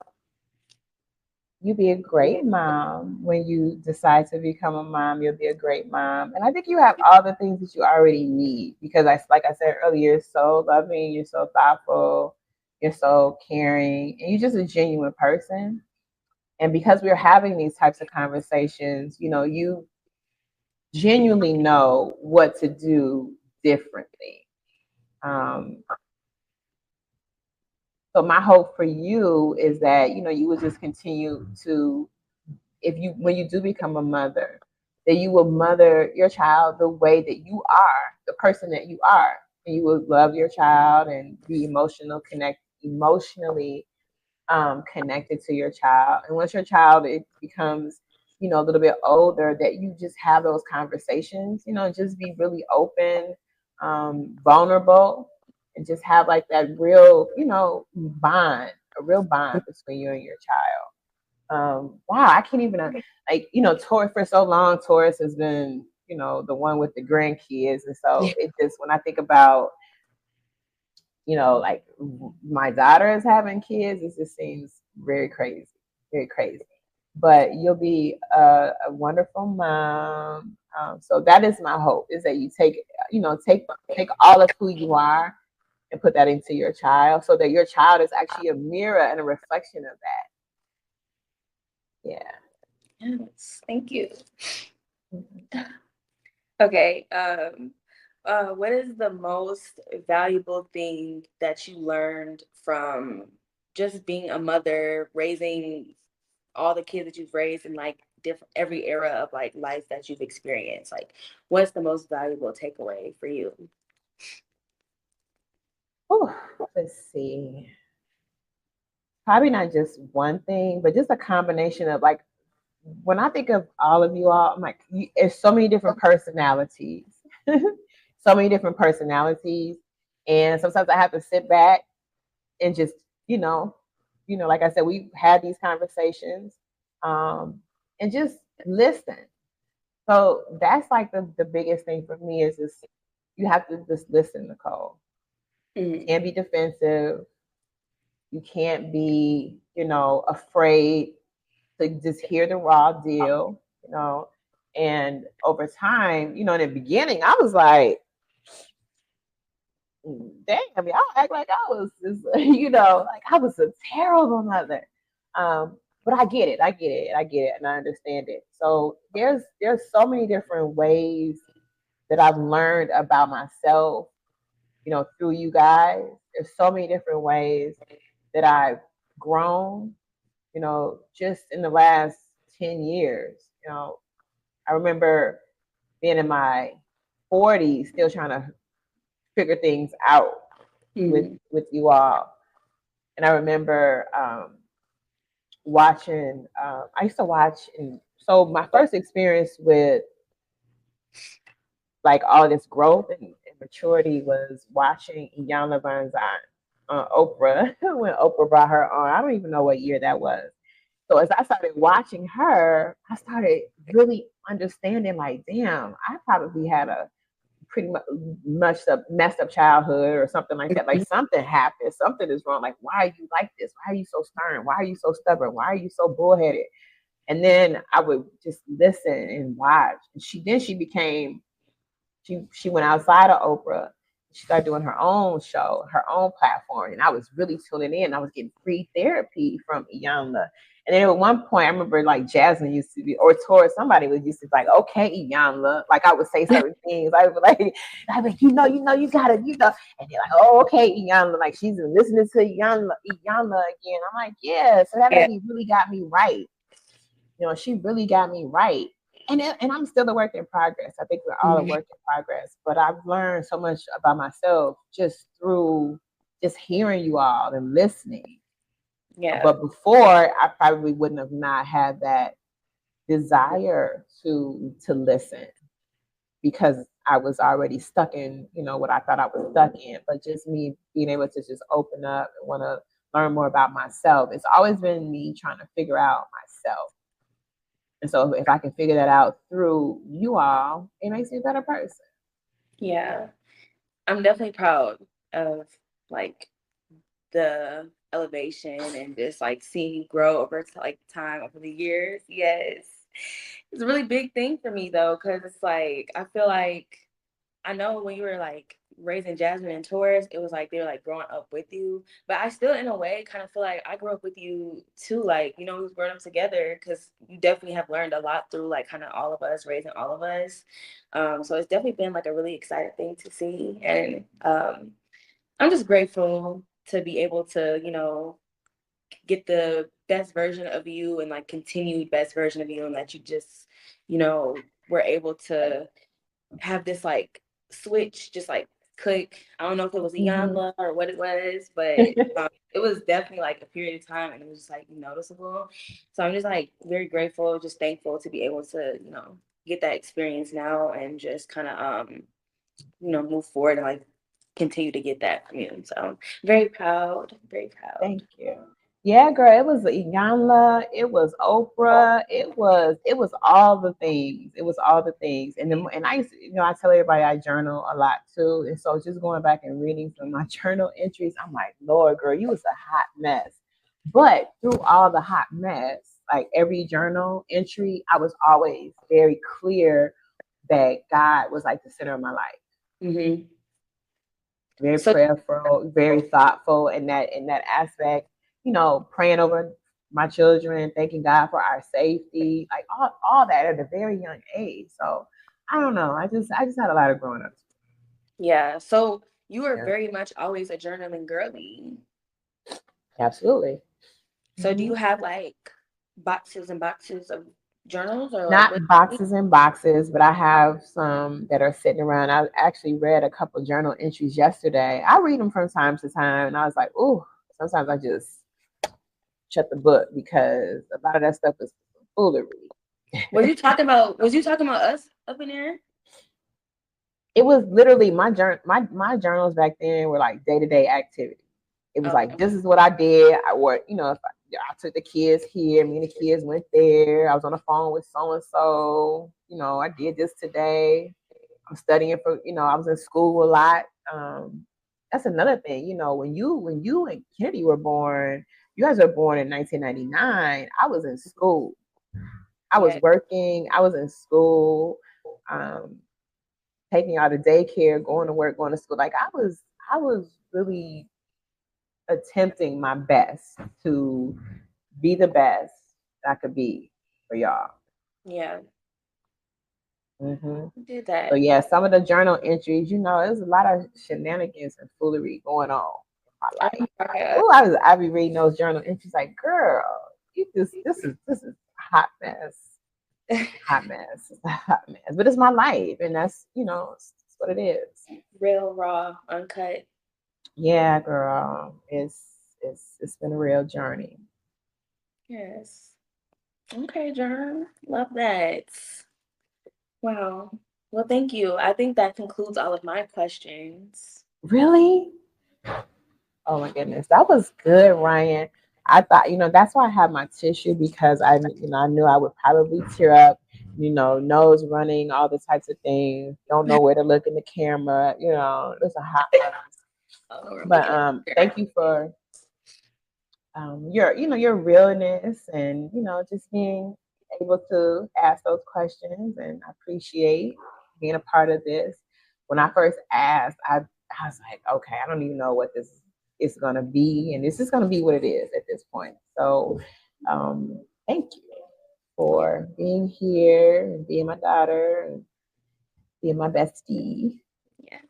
Speaker 1: you be a great mom when you decide to become a mom. You'll be a great mom, and I think you have all the things that you already need, because like I said earlier, you're so loving, you're so thoughtful, you're so caring, and you're just a genuine person. And because we're having these types of conversations, you genuinely know what to do differently. Um, so my hope for you is that you will just continue to, if you when you do become a mother, that you will mother your child the way that you are, the person that you are, and you will love your child and be emotionally connected to your child. And once your child it becomes, a little bit older, that you just have those conversations, just be really open, vulnerable, and just have like that real, bond, a real bond between you and your child. Wow, I can't even like, Taurus, for so long, Taurus has been, the one with the grandkids. And so it just, when I think about, like my daughter is having kids, it just seems very crazy, very crazy. But you'll be a wonderful mom. So that is my hope, is that you take all of who you are and put that into your child, so that your child is actually a mirror and a reflection of that. Yeah.
Speaker 2: yes, thank you.
Speaker 1: Mm-hmm.
Speaker 2: Okay. What is the most valuable thing that you learned from just being a mother, raising all the kids that you've raised in like different every era of like life that you've experienced? Like, what's the most valuable takeaway for you?
Speaker 1: Ooh, let's see. Probably not just one thing, but just a combination of, like, when I think of all of you all, I'm like, there's so many different personalities, so many different personalities, and sometimes I have to sit back and just, you know, like I said, we had these conversations, and just listen. So that's like the biggest thing for me, is just, you have to just listen, Nicole. You
Speaker 2: Mm-hmm.
Speaker 1: can't be defensive. You can't be, afraid to just hear the raw deal, And over time, in the beginning, I was like, dang, I mean, I'll act like I was just, like I was a terrible mother. But I get it, and I understand it. So there's so many different ways that I've learned about myself, through you guys. There's so many different ways that I've grown, just in the last 10 years. I remember being in my 40s, still trying to figure things out with you all. And I remember watching. I used to watch, and so my first experience with like all this growth and maturity was watching Iyanla Vanzant on Oprah when Oprah brought her on. I don't even know what year that was. So as I started watching her, I started really understanding, like, damn, I probably had a pretty much a messed up childhood or something like that. Like something happened, something is wrong. Like, why are you like this? Why are you so stern? Why are you so stubborn? Why are you so bullheaded? And then I would just listen and watch. And she became, she went outside of Oprah. She started doing her own show, her own platform, and I was really tuning in. I was getting free therapy from Iyanla. And then at one point, I remember like Jasmine used to be, or Tori, somebody was used to be like, okay, Iyanla. Like I would say certain things. I'd be like, you gotta, And they're like, oh, okay, Iyanla. Like she's been listening to Iyanla again. I'm like, yeah. So that lady really got me right. She really got me right. And I'm still a work in progress. I think we're all a work in progress. But I've learned so much about myself just through just hearing you all and listening.
Speaker 2: Yeah.
Speaker 1: But before, I probably wouldn't have not had that desire to listen because I was already stuck in, what I thought I was stuck in. But just me being able to just open up and want to learn more about myself. It's always been me trying to figure out myself. And so if I can figure that out through you all, it makes me a better person.
Speaker 2: Yeah. I'm definitely proud of like the elevation and just like seeing you grow over like time over the years. Yes. It's a really big thing for me though, because it's like I feel like I know when you were like raising Jasmine and Taurus, it was like they were like growing up with you. But I still, in a way, kind of feel like I grew up with you too. Like, we was growing up together because you definitely have learned a lot through like kind of all of us, raising all of us. So it's definitely been like a really exciting thing to see. And I'm just grateful to be able to, get the best version of you and like continued best version of you and that you just, were able to have this like switch just like click. I don't know if it was Iyanla or what it was, but it was definitely like a period of time and it was just like noticeable. So I'm just like very grateful, just thankful to be able to, get that experience now and just kind of move forward and like continue to get that from you. So very proud, very proud.
Speaker 1: Thank you. Yeah, girl, it was Iyanla, it was Oprah, it was all the things. It was all the things. And I used to, I tell everybody I journal a lot too. And so just going back and reading some of my journal entries, I'm like, Lord, girl, you was a hot mess. But through all the hot mess, like every journal entry, I was always very clear that God was like the center of my life.
Speaker 2: Mm-hmm.
Speaker 1: Very prayerful, very thoughtful in that aspect. Praying over my children, thanking God for our safety, like all that at a very young age. So I don't know. I just had a lot of growing up.
Speaker 2: Yeah. So you were very much always a journaling girly.
Speaker 1: Absolutely.
Speaker 2: So do you have like boxes and boxes of journals or like
Speaker 1: Not boxes and boxes, but I have some that are sitting around. I actually read a couple journal entries yesterday. I read them from time to time, and I was like, "Ooh!" Sometimes I just shut the book because a lot of that stuff is foolery.
Speaker 2: Was you talking about us up in there?
Speaker 1: It was literally my journals back then were like day-to-day activity. It was like, this is what I did. If I took the kids here, me and the kids went there. I was on the phone with so and so. I did this today. I'm studying for. I was in school a lot. That's another thing. When you and Kennedy were born, you guys were born in 1999. I was in school. I was working. I was in school. Taking out of daycare, going to work, going to school. Like I was really attempting my best to be the best I could be for y'all.
Speaker 2: Yeah.
Speaker 1: Mm-hmm.
Speaker 2: Did
Speaker 1: So
Speaker 2: that.
Speaker 1: yeah, some of the journal entries, there's a lot of shenanigans and foolery going on in my
Speaker 2: Oh
Speaker 1: life.
Speaker 2: my
Speaker 1: Like,
Speaker 2: God.
Speaker 1: I be reading those journal entries like, girl, this is a hot mess, hot mess, it's a hot mess. But it's my life, and that's it's what it is.
Speaker 2: Real, raw, uncut.
Speaker 1: Yeah, girl, it's been a real journey.
Speaker 2: Yes. Okay, John. Love that. Wow. Well, thank you. I think that concludes all of my questions.
Speaker 1: Really? Oh my goodness, that was good, Ryan. I thought, that's why I had my tissue because I knew I would probably tear up, nose running, all the types of things. Don't know where to look in the camera, it's a hot mess.
Speaker 2: Oh, we're
Speaker 1: But
Speaker 2: making it
Speaker 1: thank
Speaker 2: better.
Speaker 1: you for your realness and just being able to ask those questions, and I appreciate being a part of this. When I first asked, I was like, okay, I don't even know what this is going to be, and this is going to be what it is at this point. So thank you
Speaker 2: Yeah.
Speaker 1: for being here and being my daughter and being my bestie.
Speaker 2: Yes.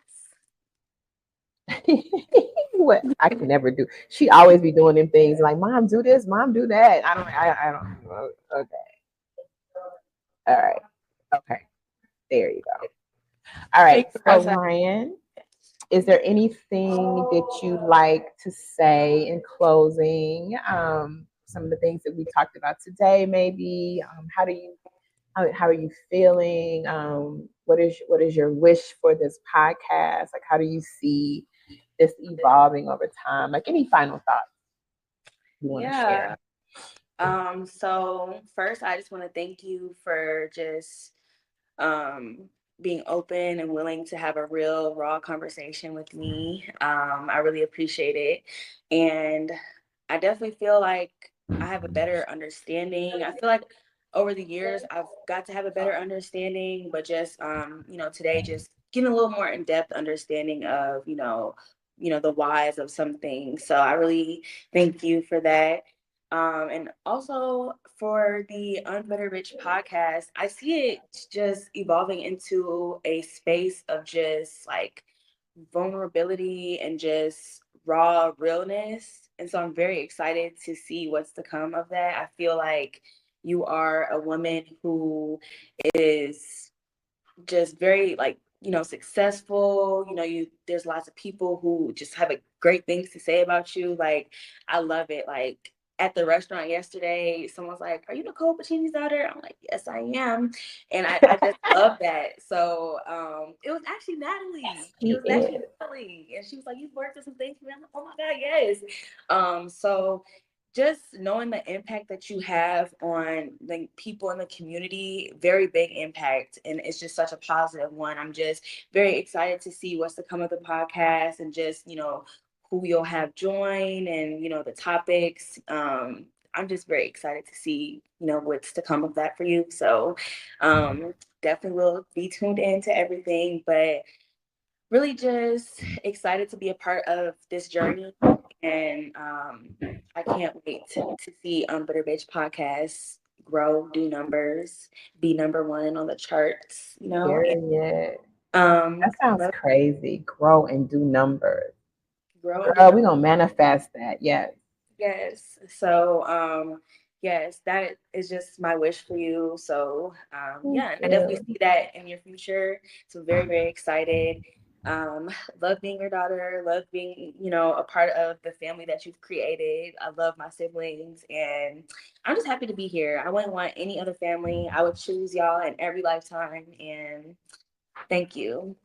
Speaker 1: What I can never do. She always be doing them things like, "Mom, do this. Mom, do that." I don't. Okay. All right. Okay. There you go. All right.
Speaker 2: Thank you,
Speaker 1: So,
Speaker 2: Rosa.
Speaker 1: Ryan, is there anything that you like to say in closing? Some of the things that we talked about today, maybe. How are you feeling? What is your wish for this podcast? Like, how do you see this evolving over time? Like, any final thoughts you want to
Speaker 2: Yeah.
Speaker 1: share?
Speaker 2: So first I just want to thank you for just um, being open and willing to have a real raw conversation with me. I really appreciate it. And I definitely feel like I have a better understanding. I feel like over the years I've got to have a better understanding, but just today just getting a little more in-depth understanding of, the whys of some things. So I really thank you for that. And also for the Unbetter Bitch podcast, I see it just evolving into a space of just like vulnerability and just raw realness. And so I'm very excited to see what's to come of that. I feel like you are a woman who is just very like successful. You there's lots of people who just have a great things to say about you. Like I love it. Like at the restaurant yesterday, someone's like, "Are you Nicole Pacini's daughter?" I'm like, "Yes, I am," and I just love that. So it was actually Natalie. It
Speaker 1: She
Speaker 2: was actually
Speaker 1: is.
Speaker 2: Natalie, and she was like, "You've worked with some things for me." I'm like, "Oh my god, yes." So just knowing the impact that you have on the people in the community, very big impact, and it's just such a positive one. I'm just very excited to see what's to come of the podcast and just who you'll have join and the topics. I'm just very excited to see what's to come of that for you. So definitely will be tuned in to everything, but really just excited to be a part of this journey. And I can't wait to see Bitter Bitch podcast grow, do numbers, be number one on the charts, and
Speaker 1: Period. That sounds
Speaker 2: love,
Speaker 1: crazy. Grow and do numbers.
Speaker 2: grow and do
Speaker 1: Girl, we
Speaker 2: numbers.
Speaker 1: gonna manifest that. Yes.
Speaker 2: Yes. So yes, that is just my wish for you. So
Speaker 1: Thank
Speaker 2: yeah, and I definitely
Speaker 1: you.
Speaker 2: see that in your future. So very, very excited. Um, love being your daughter, love being, a part of the family that you've created. I love my siblings and I'm just happy to be here. I wouldn't want any other family. I would choose y'all in every lifetime and thank you.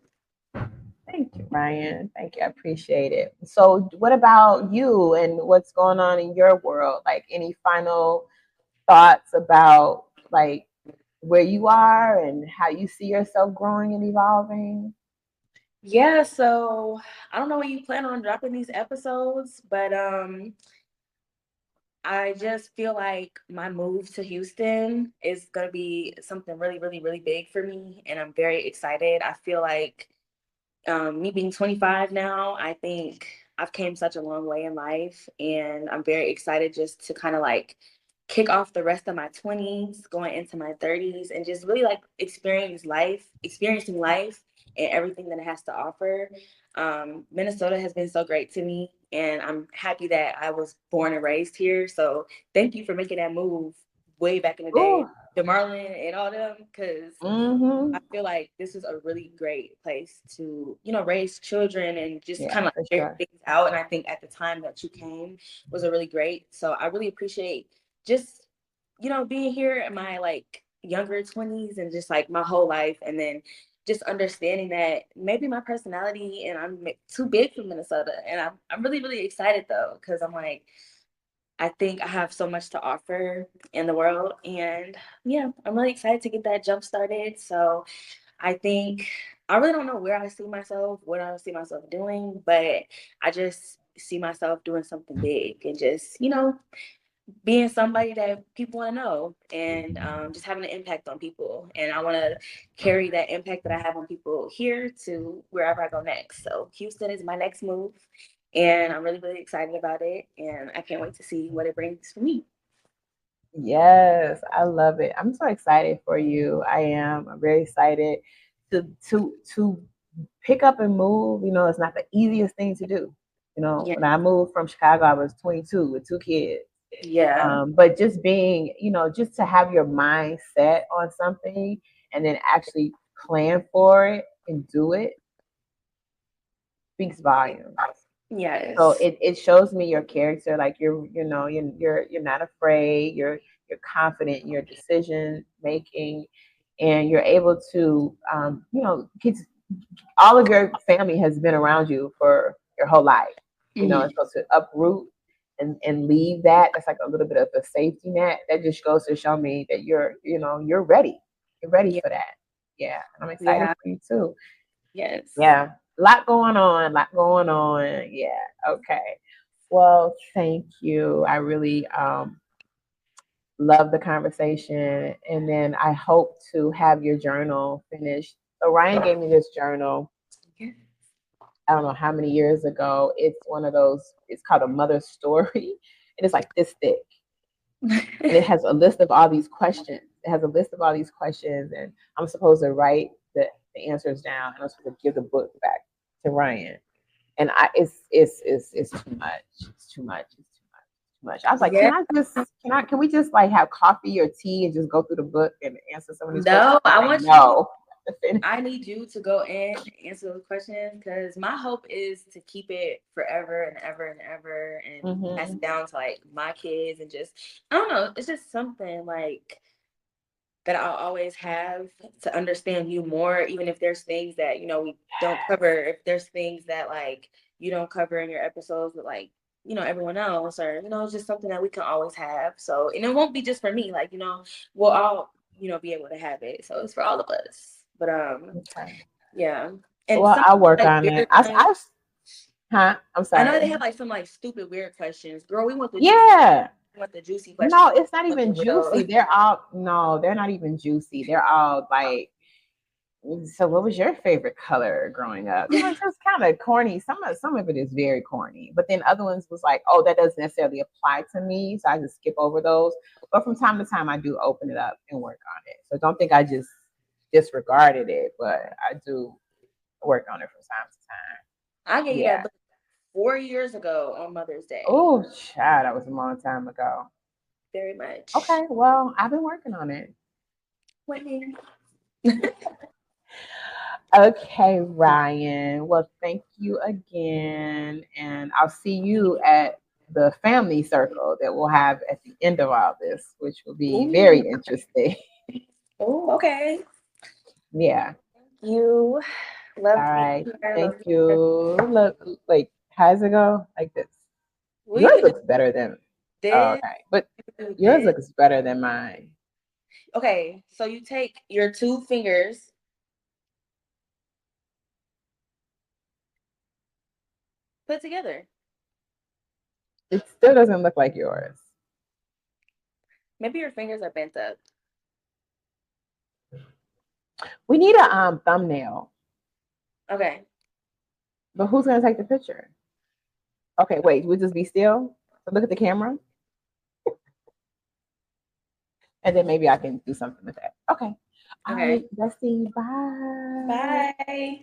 Speaker 1: Thank you, Ryan. Thank you. I appreciate it. So, what about you and what's going on in your world? Like, any final thoughts about like where you are and how you see yourself growing and evolving?
Speaker 2: Yeah, so I don't know when you plan on dropping these episodes, but I just feel like my move to Houston is going to be something really, really, really big for me. And I'm very excited. I feel like me being 25 now, I think I've came such a long way in life. And I'm very excited just to kind of like kick off the rest of my 20s, going into my 30s, and just really like experiencing life and everything that it has to offer. Minnesota has been so great to me, and I'm happy that I was born and raised here. So thank you for making that move way back in the day,
Speaker 1: Ooh.
Speaker 2: DeMarlin and all them, because I
Speaker 1: Mm-hmm.
Speaker 2: feel like this is a really great place to, raise children and just
Speaker 1: Yeah,
Speaker 2: kind of
Speaker 1: for
Speaker 2: like figure
Speaker 1: sure.
Speaker 2: things out. And I think at the time that you came was a really great. So I really appreciate just, being here in my like younger 20s and just like my whole life. And then just understanding that maybe my personality and I'm too big for Minnesota. And I'm really, really excited though, because I'm like, I think I have so much to offer in the world. And yeah, I'm really excited to get that jump started. So I think I really don't know where I see myself, what I see myself doing, but I just see myself doing something big and just, being somebody that people want to know and just having an impact on people. And I want to carry that impact that I have on people here to wherever I go next. So Houston is my next move. And I'm really, really excited about it. And I can't wait to see what it brings for me.
Speaker 1: Yes, I love it. I'm so excited for you. I am. I'm very excited to pick up and move. It's not the easiest thing to do.
Speaker 2: Yeah.
Speaker 1: When I moved from Chicago, I was 22 with two kids.
Speaker 2: Yeah.
Speaker 1: But just being, just to have your mind set on something and then actually plan for it and do it speaks volumes. So
Speaker 2: Yes.
Speaker 1: it shows me your character, like you're not afraid, you're confident in your decision making, and you're able to kids, all of your family has been around you for your whole life.
Speaker 2: Mhm.
Speaker 1: And so to uproot and leave that, that's like a little bit of a safety net. That just goes to show me that you're ready. You're ready
Speaker 2: Yeah.
Speaker 1: for that. Yeah. And I'm excited
Speaker 2: Yeah.
Speaker 1: for you too.
Speaker 2: Yes.
Speaker 1: Yeah. A lot going on, lot going on. Yeah. Okay. Well, thank you. I really love the conversation. And then I hope to have your journal finished. So Ryan gave me this journal,
Speaker 2: Yeah.
Speaker 1: I don't know how many years ago. It's one of those, it's called a mother story. And it's like this thick. And it has a list of all these questions. It has a list of all these questions. And I'm supposed to write the answers down. And I'm supposed to give the book back to Ryan. And it's too much. It's too much. It's too much. Too much. I was like,
Speaker 2: Yeah.
Speaker 1: can we just like have coffee or tea and just go through the book and answer some of these questions?
Speaker 2: No, I
Speaker 1: Like,
Speaker 2: want you.
Speaker 1: no.
Speaker 2: I need you to go in and answer those questions because my hope is to keep it forever and ever and ever and pass
Speaker 1: Mm-hmm.
Speaker 2: it down to like my kids and just I don't know. It's just something like that I'll always have to understand you more, even if there's things that, we don't cover, if there's things that like you don't cover in your episodes with like, everyone else, or, it's just something that we can always have. So, and it won't be just for me, like, we'll all, be able to have it. So it's for all of us. But
Speaker 1: Okay.
Speaker 2: yeah. And
Speaker 1: Well,
Speaker 2: some
Speaker 1: I'll work
Speaker 2: like
Speaker 1: on it.
Speaker 2: weird ones.
Speaker 1: Huh? I'm
Speaker 2: I know
Speaker 1: sorry.
Speaker 2: they have like some like stupid weird questions. Girl,
Speaker 1: Yeah.
Speaker 2: we want the juicy
Speaker 1: No,
Speaker 2: questions.
Speaker 1: it's not
Speaker 2: Want the
Speaker 1: even
Speaker 2: real.
Speaker 1: juicy. No, they're not even juicy. They're all like, so what was your favorite color growing up? Just kind of corny. Some of it is very corny, but then other ones was like, oh, that doesn't necessarily apply to me, so I just skip over those. But from time to time, I do open it up and work on it. So don't think I just disregarded it, but I do work on it from time to time.
Speaker 2: I gave you
Speaker 1: Yeah.
Speaker 2: that book 4 years ago on Mother's Day.
Speaker 1: Oh, child, that was a long time ago.
Speaker 2: Very much.
Speaker 1: Okay, well, I've been working on it.
Speaker 2: Whitney.
Speaker 1: Okay, Ryan. Well, thank you again. And I'll see you at the family circle that we'll have at the end of all this, which will be very
Speaker 2: Ooh.
Speaker 1: interesting.
Speaker 2: Oh, okay.
Speaker 1: Yeah.
Speaker 2: You
Speaker 1: All
Speaker 2: loved being
Speaker 1: right.
Speaker 2: here.
Speaker 1: Thank
Speaker 2: Love
Speaker 1: you.
Speaker 2: being
Speaker 1: Look, like, how's it go? Like this.
Speaker 2: We
Speaker 1: Yours
Speaker 2: could do
Speaker 1: looks better than, oh,
Speaker 2: this.
Speaker 1: okay. But
Speaker 2: We could do
Speaker 1: yours
Speaker 2: this.
Speaker 1: looks better than mine.
Speaker 2: Okay, so you take your two fingers, put together.
Speaker 1: It still doesn't look like yours.
Speaker 2: Maybe your fingers are bent up.
Speaker 1: We need a thumbnail,
Speaker 2: Okay.
Speaker 1: but who's gonna take the picture? Okay, wait, we'll just be still. So look at the camera. And then maybe I can do something with that. Okay. All
Speaker 2: Okay.
Speaker 1: right, Bestie. Bye.
Speaker 2: Bye.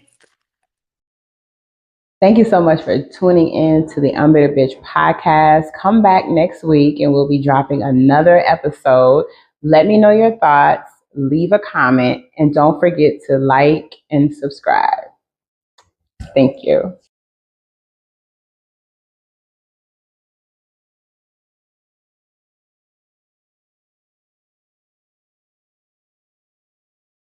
Speaker 1: Thank you so much for tuning in to the unBITTER Bitch podcast. Come back next week and we'll be dropping another episode. Let me know your thoughts, leave a comment, and don't forget to like and subscribe. Thank you.